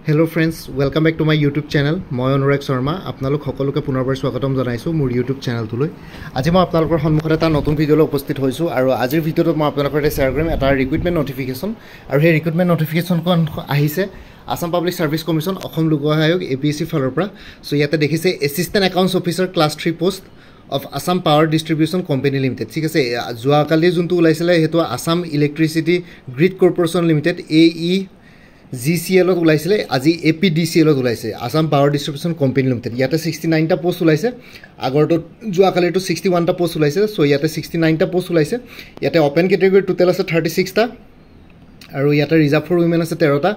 Hello friends, welcome back to my YouTube channel. মই অনুৰাগ শৰ্মা আপোনালোক সকলোকে পুনৰবাৰ স্বাগতম জনাইছো মোৰ YouTube চেনেলটোলৈ। আজি মই আপোনালোকৰ সন্মুখত এটা নতুন ভিডিঅ'লৈ উপস্থিত হৈছো আৰু আজিৰ ভিডিঅ'টোত মই আপোনালোকৰ সৈতে শ্বেয়াৰ কৰিম এটা ৰিক্ৰুটমেণ্ট নটিফিকেশ্যন আৰু সেই ৰিক্ৰুটমেণ্ট নটিফিকেশ্যনখন আহিছে Assam public service commission Assam লোক আয়োগ APSC ফালৰ পৰা। সো ইয়াতে দেখিছে assistant accounts officer class 3 post of Assam Power Distribution Company Limited ঠিক আছে যোৱাকালি যোনটো ওলাইছিলে হেতু Assam electricity grid corporation limited GCL ওলাইছিলে আজি APDCL ওলাইছে আসাম পাৱাৰ ডিস্ট্ৰিবিউশন কোম্পানী লিমিটেড ইয়াতে 69 টা পোষ্ট ওলাইছে আগৰটো যোৱাকালিটো 61 টা পোষ্ট ওলাইছে সো ইয়াতে 69 টা পোষ্ট ওলাইছে ইয়াতে ওপেন ক্যাটাগৰী টোটাল আছে 36 টা আৰু ইয়াতে ৰিজাৰ্ভ ফৰ উইমেন আছে 13 টা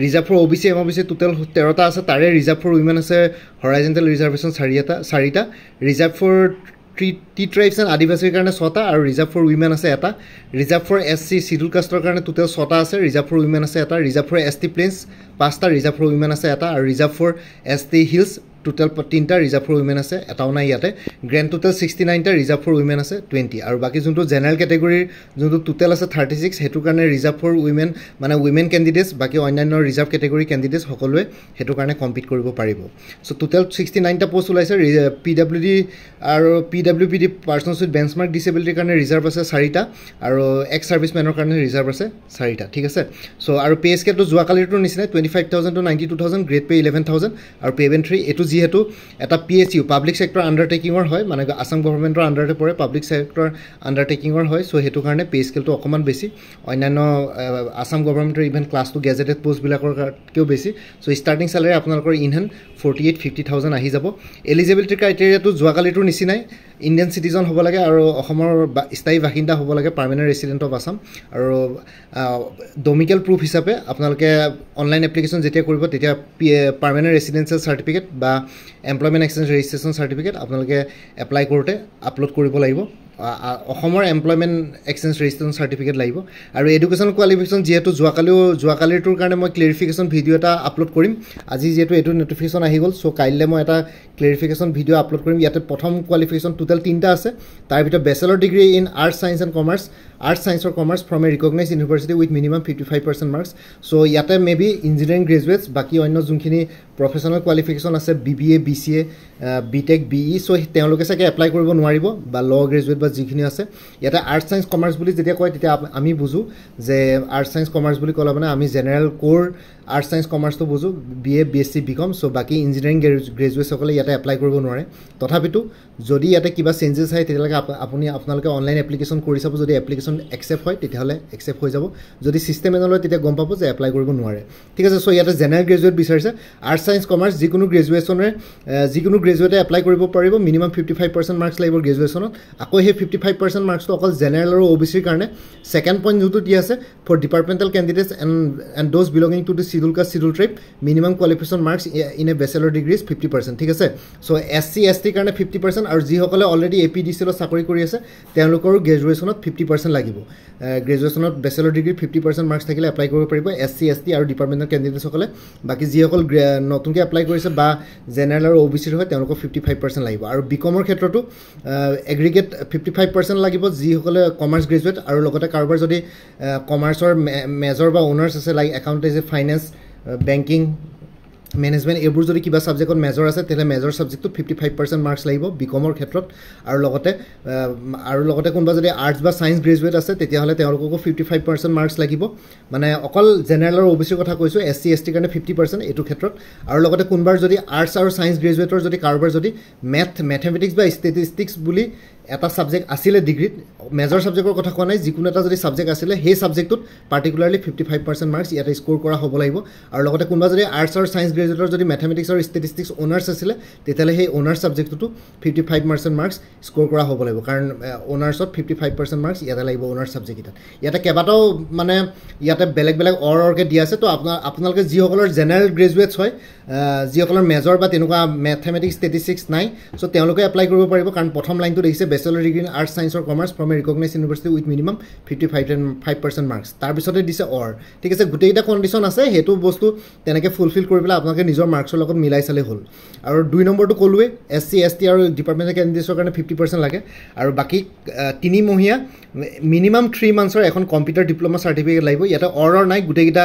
reserve for OBC MOBC total 13 টা আছে তাৰে ৰিজাৰ্ভ ফৰ উইমেন আছে হৰাইজন্টেল ৰিজাৰ্ভেশন 4 টা reserve for the tribes and আদিবাসীৰ কাৰণে 6 টা আৰু ৰিজাৰ্ভ ফৰ উইমেন আছে এটা ৰিজাৰ্ভ ফৰ SC শিডিউল কাষ্টৰ কাৰণে টোটাল 6 টা আছে ৰিজাৰ্ভ ফৰ উইমেন আছে এটা ৰিজাৰ্ভ ফৰ ST প্লেন্স 5 টা ৰিজাৰ্ভ ফৰ উইমেন আছে এটা আৰু reserve for ST hills total 3 টা ৰিজাৰ্ভ ফৰ উইমেন আছে এটাও নাই ইয়াতে গ্ৰেণ্ড টোটাল 69 টা ৰিজাৰ্ভ ফৰ উইমেন আছে 20 আৰু বাকি যোনটো জেনাৰেল ক্যাটাগৰীৰ যোনটো টোটাল আছে 36 হেতু কাৰণে ৰিজাৰ্ভ ফৰ উইমেন মানে উইমেন ক্যান্ডিডেটস বাকি অন্যান্য ৰিজাৰ্ভ ক্যাটাগৰী ক্যান্ডিডেটস সকলোৱে হেতু কাৰণে কম্পিট কৰিব পাৰিব সো টোটাল 69 টা পোষ্ট ওলাইছে PWD আৰু PWPD পাৰ্সনস উইথ বেঞ্চমাৰ্ক ডিসেবিলিটিৰ কাৰণে ৰিজাৰ্ভ আছে 4 টা আৰু এক্স সাৰ্ভিসমেনৰ কাৰণে ৰিজাৰ্ভ আছে 4 টা ঠিক আছে সো আৰু পে স্কেলটো যোৱাকালিৰ নিচিনা 25000 টু 92000 গ্ৰেড পে 11000 আৰু পেমেন্ট 3 এটো যেহেতু এটা PSU পাব্লিক সেক্টৰ আন্ডাৰটেকিংৰ হয় মানে আসাম গভৰ্ণমেন্টৰ আন্ডাৰতে পৰে পাব্লিক সেক্টৰ আন্ডাৰটেকিংৰ হয় সো হেতু কাৰণে পে স্কেলটো অকমান বেছি অন্যান্য আসাম গভৰ্ণমেন্টৰ even class two gazetted post বিলাকৰ কেও বেছি সো ষ্টাৰ্টিং স্যালাৰি আপোনালোকৰ ইনহান 48-50,000 আহি যাব এলিজিবিলিটি ক্ৰাইটেৰিয়াটো যোৱাকালিৰ নিচিনাই ইণ্ডিয়ান সিটিজেন হ'ব লাগে আৰু অসমৰ স্থায়ী বাসিন্দা হ'ব লাগে পাৰ্মানেন্ট ৰেসিডেন্ট অফ আসাম আৰু ডমিকেল প্ৰুফ হিচাপে আপোনালোকে অনলাইন এপ্লিকেশন যেতিয়া কৰিব তেতিয়া পাৰ্মানেন্ট ৰেসিডেন্সিয়েল সাৰ্টিফিকেট বা এমপ্লয়মেন্ট এক্সচেঞ্জ ৰেজিষ্ট্ৰেচন সাৰ্টিফিকেট আপোনালোকে এপ্লাই কৰোতে আপলোড কৰিব লাগিব অসমৰ এমপ্লয়মেন্ট এক্সচেঞ্জ ৰেজিষ্ট্ৰেচন সাৰ্টিফিকেট লাগিব আৰু এডুকেশন কোৱালিফিকেশন যেহেতু যোৱাকালিৰ কাৰণে মই ক্লেৰিফিকেশন ভিডিও এটা আপলোড কৰিম আজি যেহেতু এটো নটিফিকেশন আহি গল সো কাইলে মই এটা ক্লেৰিফিকেশন ভিডিও আপলোড কৰিম ইয়াতে প্ৰথম কোৱালিফিকেশন টোটাল 3টা আছে তাৰ ভিতৰত bachelor degree in arts science and commerce arts science or commerce from a recognised university with minimum 55% marks so ইয়াতে মেবি ইঞ্জিনিয়াৰিং গ্ৰেজুৱেটস বাকি অন্য যোনখিনি প্ৰফেশনাল কোৱালিফিকেশন আছে BBA BCA BTech BE so তেওঁলোকে সাকে এপ্লাই কৰিব নোৱাৰিব বা ল গ্ৰেজুৱেট বা যিখিনি আছে ইয়াতে আৰ্টছ সায়েন্স কমাৰ্চ বুলি যেতিয়া কয় তেতিয়া আমি বুজো যে আৰ্টছ সায়েন্স কমাৰ্চ বুলি কলা মানে আমি জেনাৰেল কোৰ আৰ্টছ সায়েন্স কমাৰ্চ তো বুজো BA BSc BCom সো বাকি ইঞ্জিনিয়াৰিং গ্ৰেজুৱেট সকলে ইয়াতে এপ্লাই কৰিব নোৱাৰে তথাপিতো যদি ইয়াতে কিবা চেঞ্জেস হয় তেতিয়ালৈকে আপোনালোকে অনলাইন এপ্লিকেশন কৰি চাব যদি এপ্লিকেশন একসেপ্ট হয় তেতিয়াহলে একসেপ্ট হৈ যাব যদি সিস্টেম এনলৈ তেতিয়া গম পাব যে এপ্লাই কৰিব নোৱাৰে ঠিক আছে সো ইয়াতে জেনাৰেল গ্ৰেজুৱেট বিচাৰিছে আৰ্টছ সায়েন্স কমাৰ্চ যিকোনো গ্ৰেজুৱেটে এপ্লাই কৰিব পাৰিব মিনিমাম 55% মাৰ্কস লাগিব গ্ৰেজুৱেচনত আকৌ হে 55% মাৰ্কস তো অকল জেনাৰেল আৰু OBC ৰ কাৰণে সেকেন্ড পইণ্ট যোনটো দি আছে for departmental candidates and those belonging to the schedule caste schedule tribe minimum qualification marks in a bachelor degree 50% ঠিক আছে সো SC ST কাৰণে 50% আৰু যি সকলে অলৰেডি APDCL চাকৰি কৰি আছে তেওঁলোকৰ গ্ৰেজুৱেচনত 50% লাগিব গ্ৰেজুৱেচনত ব্যাচেলৰ ডিগ্ৰী 50% মাৰ্কস থাকিলে এপ্লাই কৰিব পাৰিব SC ST আৰু ডিপাৰ্টমেন্টাল ক্যান্ডিডেটস সকলে বাকি যি সকল নতুনকৈ এপ্লাই কৰিছে বা জেনাৰেল আৰু OBC ৰ হয় তেওঁলোকৰ 55% লাগিব আৰু বিকমৰ ক্ষেত্ৰটো এগ্ৰিগেট 55% লাগিব যি সকলে কমাৰ্চ গ্ৰেজুৱেট আৰু লগতে কাৰোবাৰ যদি কমাৰ্চৰ মেজৰ বা অনাৰ্স আছে লাইক একাউন্টেন্সি ফাইনান্স বেংকিং মেনেজমেন্ট এবোৰ যদি কিবা সাবজেক্টত মেজৰ আছে তেলে মেজৰ সাবজেক্টটো 55% মাৰ্কস লাগিব বিকমৰ ক্ষেত্ৰত আৰু লগতে কোনবা যদি আৰ্টছ বা সায়েন্স গ্ৰেজুৱেট আছে তেতিয়া হলে তেওঁলোককো 55% মাৰ্কস লাগিব মানে অকল জেনাৰেল আৰু OBC ৰ কথা কৈছো SC ST কাৰণে 50% এটো ক্ষেত্ৰত আৰু লগতে কোনবাৰ যদি আৰ্টছ আৰু সায়েন্স গ্ৰেজুৱেটৰ যদি কাৰোবাৰ যদি ম্যাথমেটিক্স বা ষ্টেটিষ্টিক্স বুলি এটা সাবজেক্ট আছিল ডিগ্ৰীত মেজৰ সাবজেক্টৰ কথা কোৱা নাই যিকোনো এটা যদি সাবজেক্ট আছিল হে সাবজেক্টত পাৰ্টিকুলাৰলি 55% মাৰ্কস ইয়াতে স্কোৰ কৰা হ'ব লাগিব আৰু লগতে কোনবা যদি আৰ্টছ আৰু সায়েন্স গ্ৰেজুৱেটৰ যদি ম্যাথমেটিক্স আৰু ষ্টেটিষ্টিক্স অনাৰ্স আছিল তেতিয়ালে হে অনাৰ্স সাবজেক্টটো 55% মাৰ্কস স্কোৰ কৰা হ'ব লাগিব কাৰণ অনাৰ্সত 55% মাৰ্কস ইয়াতে লাগিব অনাৰ্স সাবজেক্ট ইয়াতে কেবাটাও মানে ইয়াতে বেলেগ অৰকে দিয়া আছে তো আপোনালোকে যি সকলৰ জেনাৰেল গ্ৰেজুৱেটছ হয় যি সকলৰ মেজৰ বা তেনেকুৱা ম্যাথমেটিক্স ষ্টেটিষ্টিক্স নাই সো তেওঁলোকে এপ্লাই কৰিব পাৰিব কাৰণ প্ৰথম লাইনটো দেখিছে bachelor degree in arts science or commerce from a recognise university with minimum 55% marks তাৰপিছতে দিছে অৰ ঠিক আছে গোটেইকেইটা কণ্ডিশ্যন আছে সেইটো বস্তু তেনেকৈ ফুলফিল কৰি পেলাই আপোনালোকে নিজৰ মাৰ্কছৰ লগত মিলাই চালে হ'ল আৰু 2 নম্বৰটো ক'লোৱে SC ST আৰু ডিপাৰ্টমেণ্টেল কেণ্ডিডেটছৰ কাৰণে 50% লাগে আৰু বাকী 3 মহীয়া মিনিমাম 3 মান্থছৰ এখন কম্পিউটাৰ ডিপ্ল'মা চাৰ্টিফিকেট লাগিব ইয়াতে অৰ নাই গোটেইকেইটা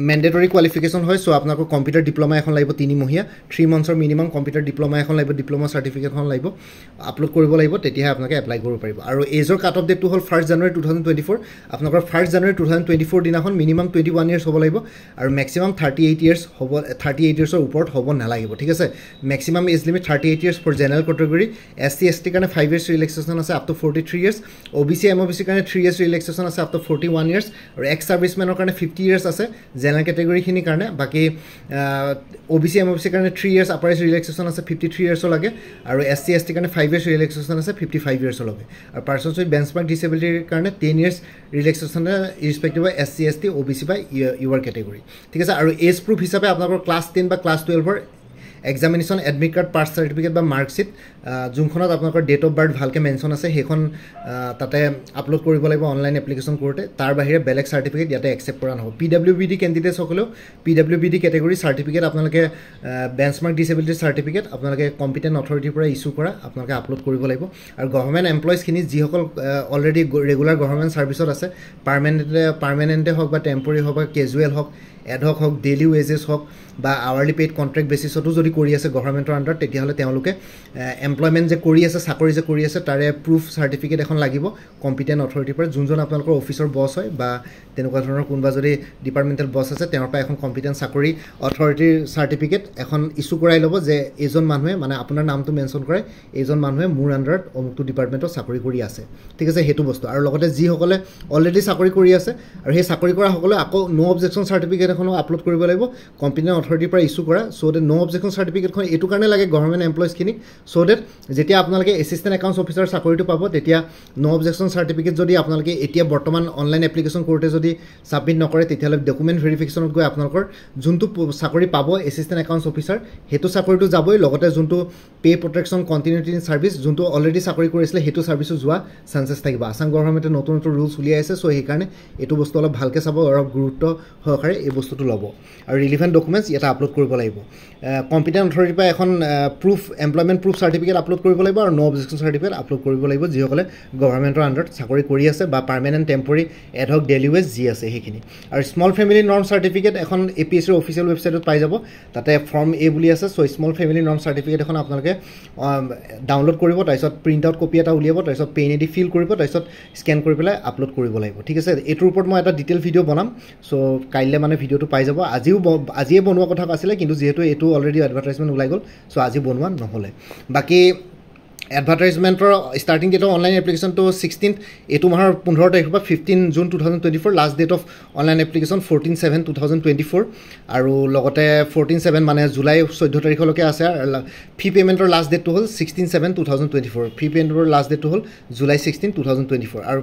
মেণ্ডেটৰী কোৱালিফিকেশ্যন হয় চ' আপোনালোকৰ কম্পিউটাৰ ডিপ্ল'মা এখন লাগিব 3 মহীয়া 3 মান্থছৰ মিনিমাম কম্পিউটাৰ ডিপ্ল'মা এখন লাগিব ডিপ্ল'মা চাৰ্টিফিকেটখন লাগিব আপলোড কৰিব লাগিব তেতিয়াহে আপোনালোকে এপ্লাই কৰিব পাৰিব আৰু এজৰ কাট অফ ডেটটো হ'ল 1 জানুৱাৰী 2024 আপোনালোকৰ 1 জানুৱাৰী 2024 দিনাখন মিনিমাম 21 ইয়াৰ্ছ হ'ব লাগিব আৰু মেক্সিমাম 38 ইয়াৰ্ছ হ'ব 38 ইয়াৰ্ছৰ ওপৰত হ'ব নালাগিব ঠিক আছে maximum age limit 38 years for general category SC ST কাৰণে 5 ইয়াৰ্ছ ৰিলেক্সেশ্যন আছে up to 43 years OBC MOBC কাৰণে 3 ইয়াৰ্ছ ৰিলেক্সেশ্যন আছে আপ টু 41 ইয়াৰ্ছ আৰু এক্স ছাৰ্ভিচমেনৰ কাৰণে 50 ইয়াৰ্ছ আছে জেনেৰেল কেটেগৰীখিনিৰ কাৰণে বাকী OBC MOBC কাৰণে 3 ইয়াৰ্ছ আপাৰ এজ ৰিলেক্সেশ্যন আছে 53 ইয়াৰ্ছৰ লাগে আৰু SC ST কাৰণে 5 ইয়াৰ্ছ ৰিলেক্সেশ্যন আছে 55 ইয়াৰ্ছৰ লাগে আৰু পাৰ্চনছ উইথ বেঞ্চমাৰ্ক ডিছেবিলিটিৰ কাৰণে 10 years relaxation irrespective of SC ST OBC বা ইউআৰ কেটেগৰী ঠিক আছে আৰু এজ প্ৰুফ হিচাপে আপোনালোকৰ ক্লাছ 10 বা ক্লাছ 12ৰ examination admit card pass certificate বা মাৰ্কশ্বিট যোনখনত আপোনালোকৰ ডেট অফ বাৰ্থ ভালকৈ মেনশ্যন আছে সেইখন তাতে আপলোড কৰিব লাগিব অনলাইন এপ্লিকেশ্যন কৰোঁতে তাৰ বাহিৰে বেলেগ চাৰ্টিফিকেট ইয়াতে একচেপ্ট কৰা নহ'ব PWBD কেণ্ডিডেটসকলেও PWBD কেটেগৰী চাৰ্টিফিকেট আপোনালোকে বেঞ্চমাৰ্ক ডিছেবিলিটি চাৰ্টিফিকেট আপোনালোকে কম্পিটেণ্ট অথৰিটিৰ পৰা ইছ্যু কৰা আপোনালোকে আপলোড কৰিব লাগিব আৰু গভৰ্ণমেণ্ট এমপ্লয়িজখিনি যিসকল অলৰেডি ৰেগুলাৰ গভৰ্ণমেণ্ট ছাৰ্ভিচত আছে পাৰ্মানেণ্টে হওক বা টেম্পৰী হওক বা কেজুৱেল হওক এডহক হওক ডেইলি ৱেজেছ হওক বা আৱাৰলি পেইড কণ্ট্ৰেক্ট বেচিছতো যদি কৰি আছে গভৰ্ণমেণ্টৰ আণ্ডাৰত তেতিয়াহ'লে তেওঁলোকে এমপ্লয়মেণ্ট যে কৰি আছে চাকৰি যে কৰি আছে তাৰে প্ৰুফ চাৰ্টিফিকেট এখন লাগিব কম্পিটেণ্ট অথৰিটিৰ পৰা যোনজন আপোনালোকৰ অফিচৰ বছ হয় বা তেনেকুৱা ধৰণৰ কোনোবা যদি ডিপাৰ্টমেণ্টেল বছ আছে তেওঁৰ পৰা এখন কম্পিটেণ্ট চাকৰি অথৰিটিৰ চাৰ্টিফিকেট এখন ইছ্যু কৰাই ল'ব যে এইজন মানুহে মানে আপোনাৰ নামটো মেনশ্যন কৰে এইজন মানুহে মোৰ আণ্ডাৰত অমুকটো ডিপাৰ্টমেণ্টত চাকৰি কৰি আছে ঠিক আছে সেইটো বস্তু আৰু লগতে যিসকলে অলৰেডি চাকৰি কৰি আছে আৰু সেই চাকৰি কৰাসকলে আকৌ ন' অবজেকশ্যন চাৰ্টিফিকেট এখনো আপলোড কৰিব লাগিব কম্পিটেণ্ট অথৰিটিৰ পৰা ইছ্যু কৰা চ' ডেট ন' অবজেকশ্যন চাৰ্টিফিকেটখন এইটো কাৰণে লাগে গভৰ্ণমেণ্ট এমপ্লয়িজখিনিক চ' ডেট যেতিয়া আপোনালোকে এছিষ্টেণ্ট একাউণ্টছ অফিচাৰ চাকৰিটো পাব তেতিয়া ন' অবজেকশ্যন চাৰ্টিফিকেট যদি আপোনালোকে এতিয়া বৰ্তমান অনলাইন এপ্লিকেশ্যন কৰোঁতে যদি ছাবমিট নকৰে তেতিয়াহ'লে ডকুমেণ্ট ভেৰিফিকেশ্যনত গৈ আপোনালোকৰ যোনটো চাকৰি পাব এছিষ্টেণ্ট একাউণ্টছ অফিচাৰ সেইটো চাকৰিটো যাবই লগতে যোনটো pay' protection continuity in service যোনটো অলৰেডি চাকৰি কৰিছিলে সেইটো ছাৰ্ভিচো যোৱা চান্সেছ থাকিব আছাম গভৰ্ণমেণ্টে নতুন নতুন ৰুলছ উলিয়াই আছে চ' সেইকাৰণে এইটো বস্তু অলপ ভালকৈ চাব অলপ গুৰুত্ব সহকাৰে এই বস্তুটো ল'ব আৰু ৰিলিভেণ্ট ডকুমেণ্টছ ইয়াতে আপলোড কৰিব লাগিব কম্পিটেণ্ট অথৰিটিৰ পৰা এখন proof employment proof certificate upload কৰিব লাগিব আৰু ন' অবজেকশ্যন চাৰ্টিফিকেট আপলোড কৰিব লাগিব যিসকলে গভৰ্ণমেণ্টৰ আণ্ডাৰত চাকৰি কৰি আছে বা permanent temporary ad hoc daily ways যি আছে সেইখিনি আৰু স্মল ফেমিলি নৰ্ম চাৰ্টিফিকেট এখন APSCৰ অফিচিয়েল ৱেবছাইটত পাই যাব তাতে ফৰ্ম A বুলি আছে চ' স্মল ফেমিলি নৰ্ম চাৰ্টিফিকেট এখন আপোনালোকে ডাউনলোড কৰিব তাৰপিছত প্ৰিণ্ট আউট কপি এটা উলিয়াব তাৰপিছত পেইনেদি ফিল কৰিব তাৰপিছত স্কেন কৰি পেলাই আপলোড কৰিব লাগিব ঠিক আছে এইটোৰ ওপৰত মই এটা ডিটেইল ভিডিঅ' বনাম চ' কাইলৈ মানে ভিডিঅ'টো পাই যাব আজিয়ে বনোৱা কথা আছিলে কিন্তু যিহেতু এইটো অলৰেডি এডভাৰটাইজমেণ্ট ওলাই গ'ল চ' আজি বনোৱা নহ'লে বাকী এডভাৰটাইজমেণ্টৰ ষ্টাৰ্টিং ডেট অফ অনলাইন এপ্লিকেশ্যনটো 16th এইটো মাহৰ 15 তাৰিখৰ পৰা 15 June 2024 last date of online application 14/7/2024 আৰু লগতে 14/7 মানে জুলাই 14 তাৰিখলৈকে আছে আৰু ফি পে'মেণ্টৰ লাষ্ট ডেটটো হ'ল 16/7/2024 ফি পে'মেণ্টৰ লাষ্ট ডেটটো হ'ল জুলাই 16, 2024 আৰু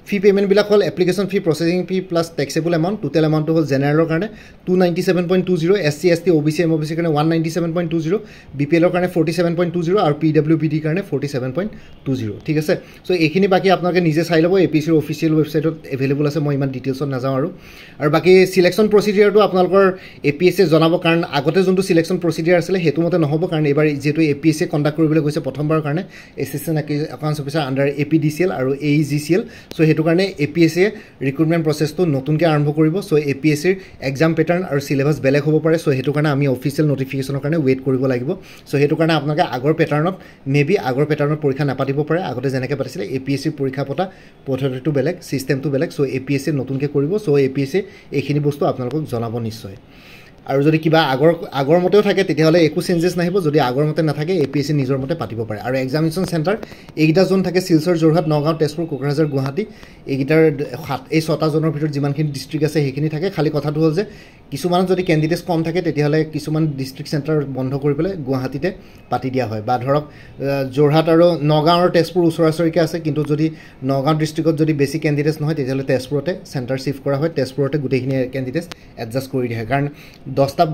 ফি পে'মেণ্টবিলাক হ'ল এপ্লিকেশ্যন ফি প্ৰচেছিং ফি প্লাছ টেক্সেবল এমাউণ্ট টোটেল এমাউণ্টটো হ'ল জেনেৰেলৰ কাৰণে 297.20 SC ST OBC MOBC কাৰণে 197.20 BPLৰ কাৰণে 47.20 আৰু PWBD কাৰণে 47.20 ঠিক আছে চ' এইখিনি বাকী আপোনালোকে নিজে চাই ল'ব APSCৰ অফিচিয়েল ৱেবছাইটত এভেইলেবল আছে মই ইমান ডিটেইলছত নাযাওঁ আৰু বাকী চিলেকশ্যন প্ৰচিডিউৰটো আপোনালোকৰ APSCয়ে জনাব কাৰণ আগতে যোনটো চিলেকশ্যন প্ৰচিডিউৰ আছিলে সেইটো মতে নহ'ব কাৰণ এইবাৰ যিহেতু APSCয়ে কণ্ডাক্ট কৰিবলৈ গৈছে প্ৰথমবাৰৰ কাৰণে assistant accounts officer under APDCL আৰু AEGCL চ' সেইটো কাৰণে APSCয়ে ৰিক্ৰুটমেণ্ট প্ৰচেছটো নতুনকৈ আৰম্ভ কৰিব চ' APSCৰ এক্সাম পেটাৰ্ণ আৰু চিলেবাছ বেলেগ হ'ব পাৰে চ' সেইটো কাৰণে আমি অফিচিয়েল নটিফিকেশ্যনৰ কাৰণে ৱেইট কৰিব লাগিব চ' সেইটো কাৰণে আপোনালোকে আগৰ পেটাৰ্ণত মেবি আগৰ পেটাৰ্ণত পৰীক্ষা নাপাতিব পাৰে আগতে যেনেকৈ পাতিছিলে APSCৰ পৰীক্ষা পতা পদ্ধতিটো বেলেগ ছিষ্টেমটো বেলেগ চ' APSCয়ে নতুনকৈ কৰিব চ' APSCয়ে এইখিনি বস্তু আপোনালোকক জনাব নিশ্চয় আৰু যদি কিবা আগৰ মতেও থাকে তেতিয়াহ'লে একো চেঞ্জেছ নাহিব যদি আগৰ মতে নাথাকে APSCয়ে নিজৰ মতে পাতিব পাৰে আৰু এক্সামিনেশ্যন চেণ্টাৰ এইকেইটা জোন থাকে শিলচৰ যোৰহাট নগাঁও তেজপুৰ কোকৰাঝাৰ গুৱাহাটী এইকেইটাৰ এই 6টা জোনৰ ভিতৰত যিমানখিনি ডিষ্ট্ৰিক্ট আছে সেইখিনি থাকে খালি কথাটো হ'ল যে কিছুমানত যদি কেণ্ডিডেটছ কম থাকে তেতিয়াহ'লে কিছুমান ডিষ্ট্ৰিক্ট চেণ্টাৰ বন্ধ কৰি পেলাই গুৱাহাটীতে পাতি দিয়া হয় বা ধৰক যোৰহাট আৰু নগাঁও আৰু তেজপুৰ ওচৰা-ওচৰিকৈ আছে কিন্তু যদি নগাঁও ডিষ্ট্ৰিক্টত যদি বেছি কেণ্ডিডেটছ নহয় তেতিয়াহ'লে তেজপুৰতে চেণ্টাৰ শিফ্ট কৰা হয় তেজপুৰতে গোটেইখিনি কেণ্ডিডেটছ এডজাষ্ট কৰি দিয়া হয় কাৰণ 10টা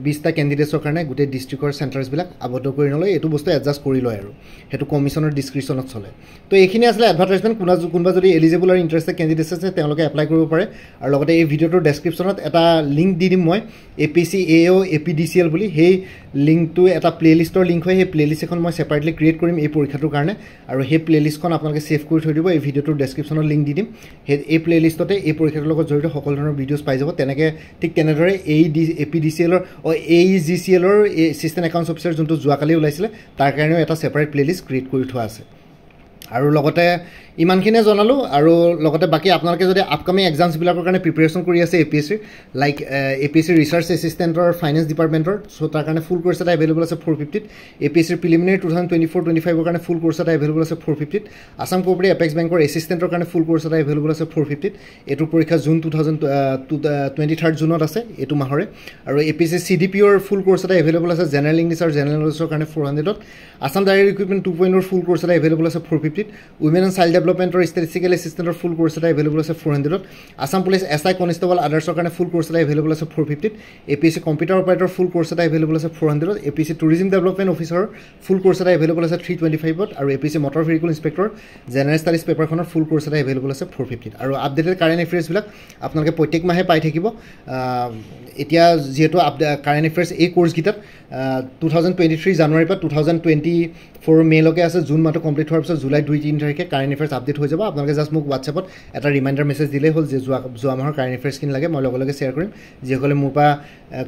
20টা কেণ্ডিডেটছৰ কাৰণে গোটেই ডিষ্ট্ৰিক্টৰ চেণ্টাৰ্ছবিলাক আবদ্ধ কৰি নলয় এইটো বস্তু এডজাষ্ট কৰি লয় আৰু সেইটো কমিশ্যনৰ ডিছক্ৰিপশ্যনত চলে তো এইখিনি আছিলে এডভাৰটাইজমেণ্ট কোনোবা যদি এলিজিবল আৰু ইণ্টাৰেষ্টেড কেণ্ডিডেটছ আছে তেওঁলোকে এপ্লাই কৰিব পাৰে আৰু লগতে এই ভিডিঅ'টোৰ ডেছক্ৰিপশ্যনত এটা লিংক দি দিম মই APC AO APDCL বুলি সেই লিংকটো এটা প্লেলিষ্টৰ লিংক হয় সেই প্লেলিষ্ট এখন মই ছেপাৰেটলি ক্ৰিয়েট কৰিম এই পৰীক্ষাটোৰ কাৰণে আৰু সেই প্লেলিষ্টখন আপোনালোকে ছেভ কৰি থৈ দিব এই ভিডিঅ'টোৰ ডেছক্ৰিপশ্যনত লিংক দি দিম এই প্লেলিষ্টতে এই পৰীক্ষাটোৰ লগত জড়িত সকলো ধৰণৰ ভিডিঅ'জ পাই যাব তেনেকৈ ঠিক তেনেদৰে APDCLৰ AEGCLৰ এছিষ্টেণ্ট একাউণ্টছ অফিচাৰ যোনটো যোৱাকালি ওলাইছিলে তাৰ কাৰণেও এটা ছেপাৰেট প্লেলিষ্ট ক্ৰিয়েট কৰি থোৱা আছে আৰু লগতে ইমানখিনিয়ে জনালোঁ আৰু লগতে বাকী আপোনালোকে যদি আপকামিং এক্সামছবিলাকৰ কাৰণে প্ৰিপেৰেশ্যন কৰি আছে APSCৰ লাইক APSC ৰিচাৰ্চ এছিষ্টেণ্টৰ ফাইনেন্স ডিপাৰ্টমেণ্টৰ চ' তাৰ কাৰণে ফুল ক'ৰ্ছ এটা এভেইলেবল আছে 450ত APSCৰ প্ৰিলিমিনাৰী 2024-25ৰ কাৰণে ফুল ক'ৰ্ছ এটা এভেইলেবল আছে 450ত আছাম কোঅপাৰেটিভ এপেক্স বেংকৰ এছিষ্টেণ্টৰ কাৰণে ফুল ক'ৰ্ছ এটা এভেইলেবল আছে 450ত এইটো পৰীক্ষা জুন 23 জুনত আছে এইটো মাহৰে আৰু APSC CDPOৰ ফুল ক'ৰ্ছ এটা এভেইলেবল আছে জেনেৰেল ইংলিছ আৰু জেনেৰেল নলেজৰ কাৰণে 400ত আছাম ডাইৰেক্ট ৰিক্ৰুটমেণ্ট 2.0ৰ ফুল ক'ৰ্ছ এটা এভেইলেবল আছে 450ত উইমেন এণ্ড চাইল্ড ডেভেলপমেণ্টৰ ষ্টেটিষ্টিকেল এছিষ্টেণ্টৰ ফুল ক'ৰ্ছ এটা এভেইলেবল আছে 400ত আছাম পুলিচ SI কনষ্টেবল আদাৰ্ছৰ কাৰণে ফুল ক'ৰ্ছ এটা এভেইলেবল আছে 450ত APSC computer operator full course এটা এভেইলেবল আছে 400ত APSC টুৰিজম ডেভেলপমেণ্ট অফিচাৰৰ ফুল ক'ৰ্ছ এটা এভেইলেবল আছে 325ত আৰু APSC motor vehicle inspector general studies পেপাৰখনৰ ফুল ক'ৰ্ছ এটা এভেইলেবল আছে 450ত আৰু আপডেটেড কাৰেণ্ট এফেয়াৰ্ছবিলাক আপোনালোকে প্ৰত্যেক মাহে পাই থাকিব এতিয়া যিহেতু কাৰেণ্ট এফেয়াৰ্ছ এই ক'ৰ্ছকেইটাত 2023 জানুৱাৰীৰ পৰা 2024 মেলৈকে আছে জুন মাহটো কমপ্লিট হোৱাৰ পিছত জুলাই 2-3 তাৰিখে কাৰেণ্ট এফেয়াৰ্ছ আপডেট হৈ যাব আপোনালোকে জাষ্ট মোক হোৱাটছএপত এটা ৰিমাইণ্ডাৰ মেছেজ দিলেই হ'ল যে যোৱা মাহৰ কাৰেণ্ট এফেয়াৰ্ছখিনি লাগে মই লগে লগে শ্বেয়াৰ কৰিম যিসকলে মোৰ পৰা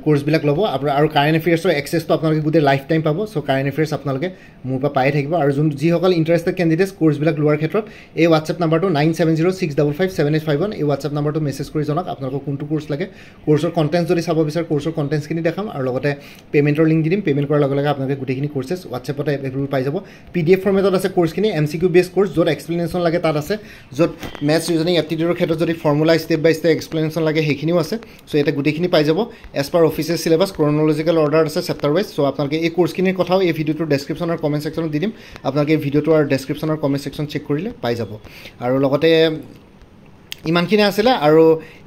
ক'ৰ্ছবিলাক ল'ব আৰু কাৰেণ্ট এফেয়াৰ্ছৰ এক্সেছটো আপোনালোকে গোটেই লাইফ টাইম পাব চ' কাৰেণ্ট এফেয়াৰ্ছ আপোনালোকে মোৰ পৰা পাই থাকিব আৰু যিসকল ইণ্টাৰেষ্টেড কেণ্ডিডেটছ ক'ৰ্ছবিলাক লোৱাৰ ক্ষেত্ৰত এই হোৱাটছএপ নাম্বাৰটো 9706557851 এই হোৱাটছএপ নাম্বাৰটো মেছেজ কৰি জনাওক আপোনালোকক কোনটো ক'ৰ্ছ লাগে ক'ৰ্ছৰ কণ্টেণ্টছ যদি চাব বিচাৰে ক'ৰ্ছৰ কণ্টেণ্টছখিনি দেখাম আৰু লগতে পে'মেণ্টৰ লিংক দি দিম পে'মেণ্ট কৰাৰ লগে লগে আপোনালোকে গোটেইখিনি ক'ৰ্ছেছ হোৱাটছএপতে এভেইলেবল পাই যাব PDF ফৰ্মেটত আছে ক'ৰ্ছখিনি MCQ বেছ ক'ৰ্ছ য'ত এক্সপ্লেনেশ্যন লাগে তাত আছে য'ত মেথছ ৰিজনিং এপ্টিটিউডৰ ক্ষেত্ৰত যদি formula step by step explanation লাগে সেইখিনিও আছে চ' ইয়াতে গোটেইখিনি পাই যাব as per official syllabus chronological order আছে চেপ্টাৰ ৱাইজ চ' আপোনালোকে এই ক'ৰ্ছখিনিৰ কথাও এই ভিডিঅ'টোৰ ডেছক্ৰিপশ্যন আৰু কমেণ্ট ছেকশ্যনত দি দিম আপোনালোকে এই ভিডিঅ'টো আৰু ডেছক্ৰিপশ্যন আৰু কমেণ্ট ছেকশ্যন চেক কৰিলে পাই যাব আৰু লগতে ইমানখিনি আছিলে আৰু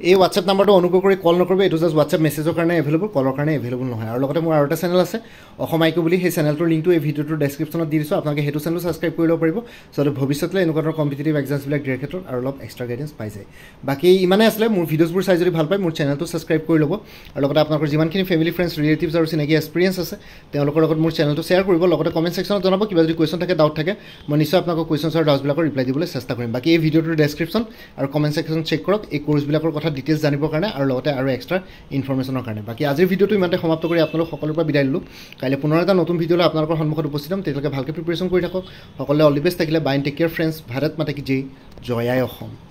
এই হোৱাটছএপ নাম্বাৰটো অনুগ্ৰহ কৰি কল নকৰিব এইটো জাষ্ট হোৱাটছএপ মেছেজৰ কাৰণে এভেইলেবল কলৰ কাৰণে এভেইলেবল নহয় আৰু লগতে মোৰ আৰু এটা চেনেল আছে অসম আইকিউ বুলি সেই চেনেলটোৰ লিংকটো এই ভিডিঅ'টোৰ ডেছক্ৰিপশ্যনত দি দিছোঁ আপোনালোকে সেইটো চেনেলো ছাবস্ক্ৰাইব কৰি ল'ব পাৰিব যাতে ভৱিষ্যতলৈ এনেকুৱা ধৰণৰ কম্পিটিটিভ এক্সামছবিলাক দিয়াৰ ক্ষেত্ৰত আৰু অলপ এক্সট্ৰা গাইডেঞ্চ পাই যায় বাকী ইমানে আছিলে মোৰ ভিডিঅ'ছবোৰ চাই যদি ভাল পায় মোৰ চেনেলটো ছাবস্ক্ৰাইব কৰি ল'ব আৰু লগতে আপোনালোকৰ যিমানখিনি ফেমিলি ফ্ৰেণ্ডছ ৰিলেটিভছ আৰু চিনাকি এক্সপিৰিয়েঞ্চ আছে তেওঁলোকৰ লগত মোৰ চেনেলটো শ্বেয়াৰ কৰিব লগতে কমেণ্ট ছেকশ্যনত জনাব কিবা যদি কুৱেশ্যন থাকে ডাউট থাকে মই নিশ্চয় আপোনালোকৰ কুৱেশ্যনছ আৰু ডাউটছবিলাকৰ ৰিপ্লাই দিবলৈ চেষ্টা কৰিম বাকী এই ভিডিঅ'টোৰ ডেছক্ৰিপশ্যন আৰু কমেণ্ট ছেকশ্যন চেক কৰক এই ক'ৰ্ছবিলাকৰ কথা ডিটেইলছ জানিবৰ কাৰণে আৰু লগতে আৰু এক্সট্ৰা ইনফৰমেশ্যনৰ কাৰণে বাকী আজিৰ ভিডিঅ'টো ইমানতে সমাপ্ত কৰি আপোনালোক সকলোৰ পৰা বিদায় দিলোঁ কাইলৈ পুনৰ এটা নতুন ভিডিঅ'লৈ আপোনালোকৰ সন্মুখত উপস্থিত হ'ম তেতিয়ালৈকে ভালকৈ প্ৰিপেৰেশ্যন কৰি থাকক সকলোৱে অল দি বেষ্ট থাকিলে bye take care friends Bharat মাতা কি জয় আই অসম